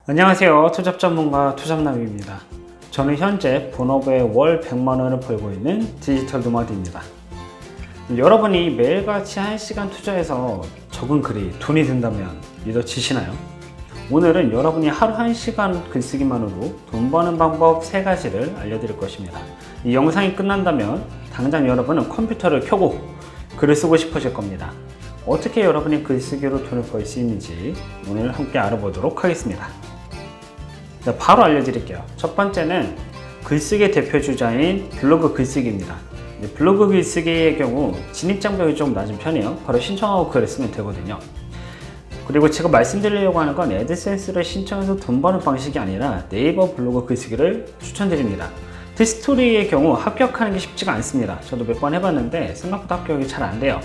안녕하세요. 투잡 전문가 투잡남입니다. 저는 현재 본업에 월 100만원을 벌고 있는 디지털 노마드입니다. 여러분이 매일같이 1시간 투자해서 적은 글이 돈이 든다면 믿어지시나요? 오늘은 여러분이 하루 1시간 글쓰기만으로 돈 버는 방법 3가지를 알려드릴 것입니다. 이 영상이 끝난다면 당장 여러분은 컴퓨터를 켜고 글을 쓰고 싶어질 겁니다. 어떻게 여러분이 글쓰기로 돈을 벌 수 있는지 오늘 함께 알아보도록 하겠습니다. 바로 알려드릴게요. 첫 번째는 글쓰기의 대표 주자인 블로그 글쓰기입니다. 블로그 글쓰기의 경우 진입장벽이 좀 낮은 편이에요. 바로 신청하고 글을 쓰면 되거든요. 그리고 제가 말씀드리려고 하는 건 애드센스를 신청해서 돈 버는 방식이 아니라 네이버 블로그 글쓰기를 추천드립니다. 티스토리의 경우 합격하는 게 쉽지가 않습니다. 저도 몇 번 해봤는데 생각보다 합격이 잘 안 돼요.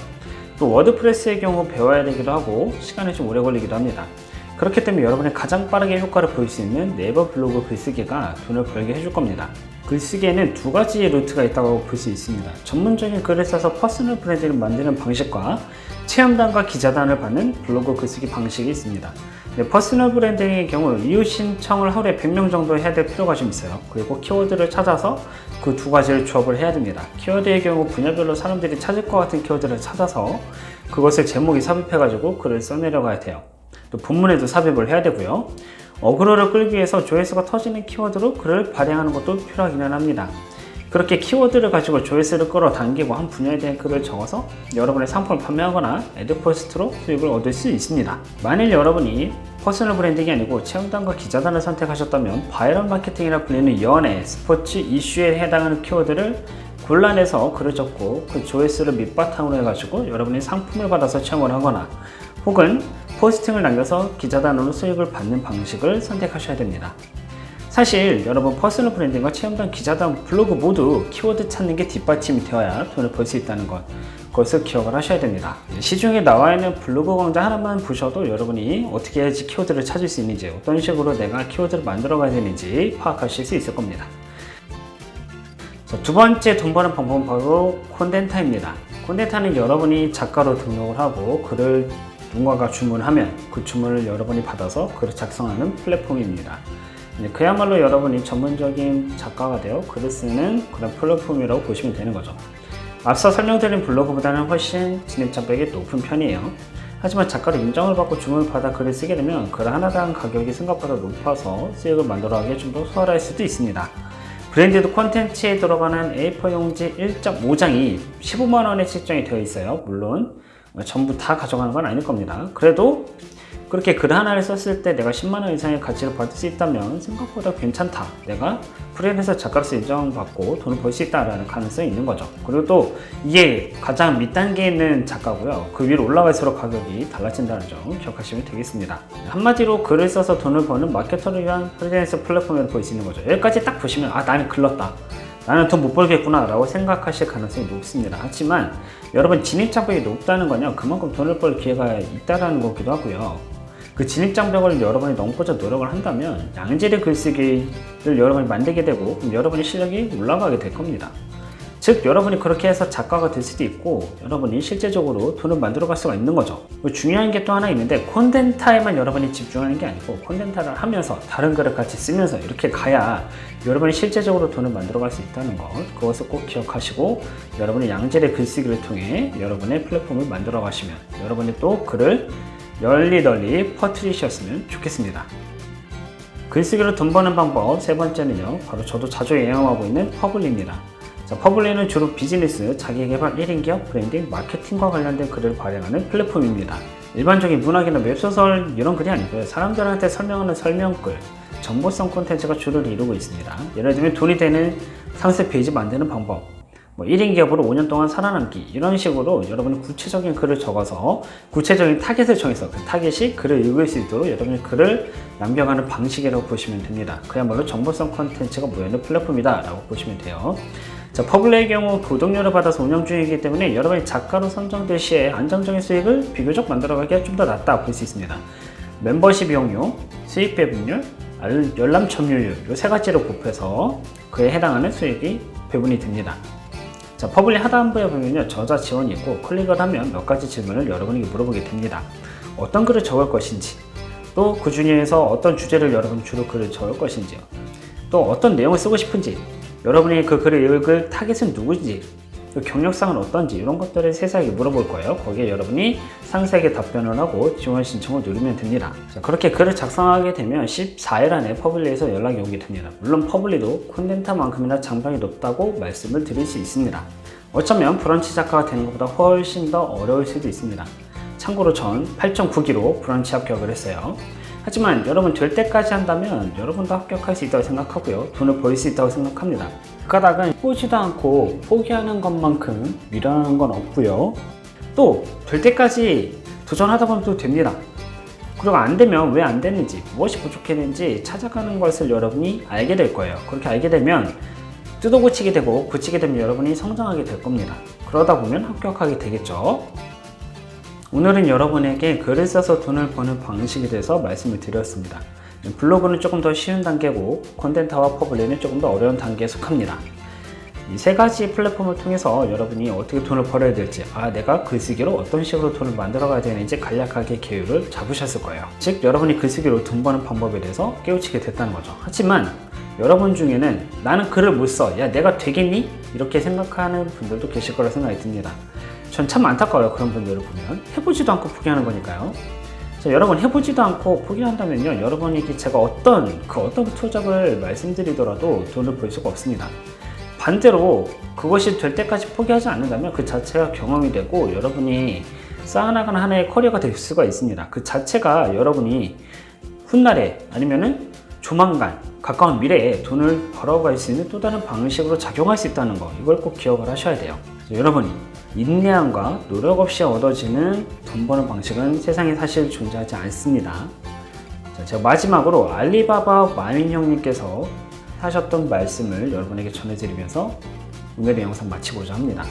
또 워드프레스의 경우 배워야 되기도 하고 시간이 좀 오래 걸리기도 합니다. 그렇기 때문에 여러분이 가장 빠르게 효과를 볼 수 있는 네이버 블로그 글쓰기가 돈을 벌게 해줄 겁니다. 글쓰기에는 2가지의 루트가 있다고 볼 수 있습니다. 전문적인 글을 써서 퍼스널 브랜딩을 만드는 방식과 체험단과 기자단을 받는 블로그 글쓰기 방식이 있습니다. 퍼스널 브랜딩의 경우 이웃 신청을 하루에 100명 정도 해야 될 필요가 좀 있어요. 그리고 키워드를 찾아서 그 2가지를 조합을 해야 됩니다. 키워드의 경우 분야별로 사람들이 찾을 것 같은 키워드를 찾아서 그것을 제목에 삽입해가지고 글을 써내려가야 돼요. 또 본문에도 삽입을 해야 되고요. 어그로를 끌기 위해서 조회수가 터지는 키워드로 글을 발행하는 것도 필요하기는 합니다. 그렇게 키워드를 가지고 조회수를 끌어당기고 한 분야에 대한 글을 적어서 여러분의 상품을 판매하거나 애드포스트로 수익을 얻을 수 있습니다. 만일 여러분이 퍼스널 브랜딩이 아니고 체험단과 기자단을 선택하셨다면 바이럴 마케팅이라 불리는 연예, 스포츠, 이슈에 해당하는 키워드를 골라내서 글을 적고 그 조회수를 밑바탕으로 해가지고 여러분이 상품을 받아서 체험을 하거나 혹은 포스팅을 남겨서 기자단으로 수익을 받는 방식을 선택하셔야 됩니다. 사실 여러분 퍼스널 브랜딩과 체험단, 기자단, 블로그 모두 키워드 찾는 게 뒷받침이 되어야 돈을 벌 수 있다는 것, 그것을 기억을 하셔야 됩니다. 시중에 나와 있는 블로그 강좌 하나만 보셔도 여러분이 어떻게 해야지 키워드를 찾을 수 있는지, 어떤 식으로 내가 키워드를 만들어 가야 되는지 파악하실 수 있을 겁니다. 두 번째 돈 버는 방법은 바로 콘덴타입니다. 콘덴타는 여러분이 작가로 등록을 하고 글을 누군가가 주문하면 그 주문을 여러분이 받아서 글을 작성하는 플랫폼입니다. 그야말로 여러분이 전문적인 작가가 되어 글을 쓰는 그런 플랫폼이라고 보시면 되는 거죠. 앞서 설명드린 블로그보다는 훨씬 진입장벽이 높은 편이에요. 하지만 작가로 인정을 받고 주문을 받아 글을 쓰게 되면 글 하나당 가격이 생각보다 높아서 수익을 만들어가기 좀 더 수월할 수도 있습니다. 브랜디드 콘텐츠에 들어가는 A4 용지 1.5장이 15만원에 책정이 되어 있어요. 물론 전부 다 가져가는 건 아닐 겁니다. 그래도 그렇게 글 하나를 썼을 때 내가 10만원 이상의 가치를 받을 수 있다면 생각보다 괜찮다. 내가 프리랜서 작가로서 인정받고 돈을 벌 수 있다는 가능성이 있는 거죠. 그리고 또 이게 가장 밑단계에 있는 작가고요. 그 위로 올라갈수록 가격이 달라진다는 점 기억하시면 되겠습니다. 한마디로 글을 써서 돈을 버는 마케터를 위한 프리랜서 플랫폼이라고 볼 수 있는 거죠. 여기까지 딱 보시면 나는 글렀다. 나는 돈 못 벌겠구나 라고 생각하실 가능성이 높습니다. 하지만 여러분 진입장벽이 높다는 건요, 그만큼 돈을 벌 기회가 있다는 거기도 하고요. 그 진입장벽을 여러분이 넘고자 노력을 한다면 양질의 글쓰기를 여러분이 만들게 되고 그럼 여러분의 실력이 올라가게 될 겁니다. 즉 여러분이 그렇게 해서 작가가 될 수도 있고 여러분이 실제적으로 돈을 만들어 갈 수가 있는 거죠. 중요한 게 또 하나 있는데 콘덴타에만 여러분이 집중하는 게 아니고 콘덴타를 하면서 다른 글을 같이 쓰면서 이렇게 가야 여러분이 실제적으로 돈을 만들어 갈 수 있다는 것, 그것을 꼭 기억하시고 여러분의 양질의 글쓰기를 통해 여러분의 플랫폼을 만들어 가시면 여러분이 또 글을 널리 퍼뜨리셨으면 좋겠습니다. 글쓰기로 돈 버는 방법 3번째는요, 바로 저도 자주 애용하고 있는 퍼블리입니다. 퍼블리는 주로 비즈니스, 자기개발 1인 기업, 브랜딩, 마케팅과 관련된 글을 발행하는 플랫폼입니다. 일반적인 문학이나 웹소설 이런 글이 아니고요, 사람들한테 설명하는 설명글, 정보성 콘텐츠가 주를 이루고 있습니다. 예를 들면 돈이 되는 상세 페이지 만드는 방법, 1인 기업으로 5년 동안 살아남기, 이런 식으로 여러분이 구체적인 글을 적어서 구체적인 타겟을 정해서 그 타겟이 글을 읽을 수 있도록 여러분이 글을 남겨가는 방식이라고 보시면 됩니다. 그야말로 정보성 콘텐츠가 모여있는 플랫폼이다 라고 보시면 돼요. 퍼블리의 경우 구독료를 받아서 운영 중이기 때문에 여러분이 작가로 선정될 시에 안정적인 수익을 비교적 만들어가기가 좀 더 낫다 볼 수 있습니다. 멤버십 이용료, 수익 배분율, 열람 점유율, 이 3가지를 곱해서 그에 해당하는 수익이 배분이 됩니다. 퍼블리 하단부에 보면요, 저자 지원이 있고 클릭을 하면 몇 가지 질문을 여러분에게 물어보게 됩니다. 어떤 글을 적을 것인지, 또 그 중에서 어떤 주제를 여러분이 주로 글을 적을 것인지요. 또 어떤 내용을 쓰고 싶은지, 여러분이 그 글을 읽을 타겟은 누구인지, 또 경력상은 어떤지 이런 것들을 세세하게 물어볼 거예요. 거기에 여러분이 상세하게 답변을 하고 지원 신청을 누르면 됩니다. 자, 그렇게 글을 작성하게 되면 14일 안에 퍼블리에서 연락이 오게 됩니다. 물론 퍼블리도 콘텐츠만큼이나 장벽이 높다고 말씀을 드릴 수 있습니다. 어쩌면 브런치 작가가 되는 것보다 훨씬 더 어려울 수도 있습니다. 참고로 전 8.9기로 브런치 합격을 했어요. 하지만 여러분 될 때까지 한다면 여러분도 합격할 수 있다고 생각하고요. 돈을 벌 수 있다고 생각합니다. 그 까닭은 보지도 않고 포기하는 것만큼 미련한 건 없고요. 또 될 때까지 도전하다 보면 또 됩니다. 그리고 안 되면 왜 안 되는지, 무엇이 부족했는지 찾아가는 것을 여러분이 알게 될 거예요. 그렇게 알게 되면 뜯어 고치게 되고 고치게 되면 여러분이 성장하게 될 겁니다. 그러다 보면 합격하게 되겠죠. 오늘은 여러분에게 글을 써서 돈을 버는 방식에 대해서 말씀을 드렸습니다. 블로그는 조금 더 쉬운 단계고 콘텐츠와 퍼블리는 조금 더 어려운 단계에 속합니다. 이 세 가지 플랫폼을 통해서 여러분이 어떻게 돈을 벌어야 될지, 내가 글쓰기로 어떤 식으로 돈을 만들어 가야 되는지 간략하게 계획을 잡으셨을 거예요. 즉 여러분이 글쓰기로 돈 버는 방법에 대해서 깨우치게 됐다는 거죠. 하지만 여러분 중에는 나는 글을 못 써, 내가 되겠니? 이렇게 생각하는 분들도 계실 거라 생각이 듭니다. 전 참 안타까워요. 그런 분들을 보면 해보지도 않고 포기하는 거니까요. 자, 여러분 해보지도 않고 포기한다면요, 여러분에게 제가 어떤 투잡을 말씀드리더라도 돈을 벌 수가 없습니다. 반대로 그것이 될 때까지 포기하지 않는다면 그 자체가 경험이 되고 여러분이 쌓아나가는 하나의 커리어가 될 수가 있습니다. 그 자체가 여러분이 훗날에 아니면은 조만간 가까운 미래에 돈을 벌어갈 수 있는 또 다른 방식으로 작용할 수 있다는 거, 이걸 꼭 기억을 하셔야 돼요. 여러분이 인내함과 노력 없이 얻어지는 돈 버는 방식은 세상에 사실 존재하지 않습니다. 자, 제가 마지막으로 알리바바 마윈 형님께서 하셨던 말씀을 여러분에게 전해드리면서 오늘의 영상 마치고자 합니다.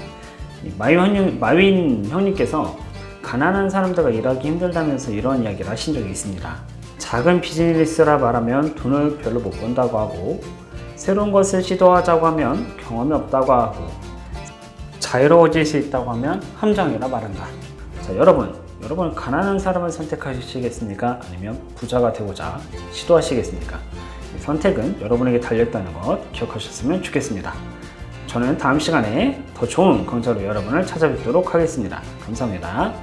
마윈 형님께서 가난한 사람들과 일하기 힘들다면서 이런 이야기를 하신 적이 있습니다. 작은 비즈니스라 말하면 돈을 별로 못 번다고 하고, 새로운 것을 시도하자고 하면 경험이 없다고 하고, 자유로워질 수 있다고 하면 함정이라 말한다. 자, 여러분 가난한 사람을 선택하시겠습니까? 아니면 부자가 되고자 시도하시겠습니까? 선택은 여러분에게 달렸다는 것 기억하셨으면 좋겠습니다. 저는 다음 시간에 더 좋은 강좌로 여러분을 찾아뵙도록 하겠습니다. 감사합니다.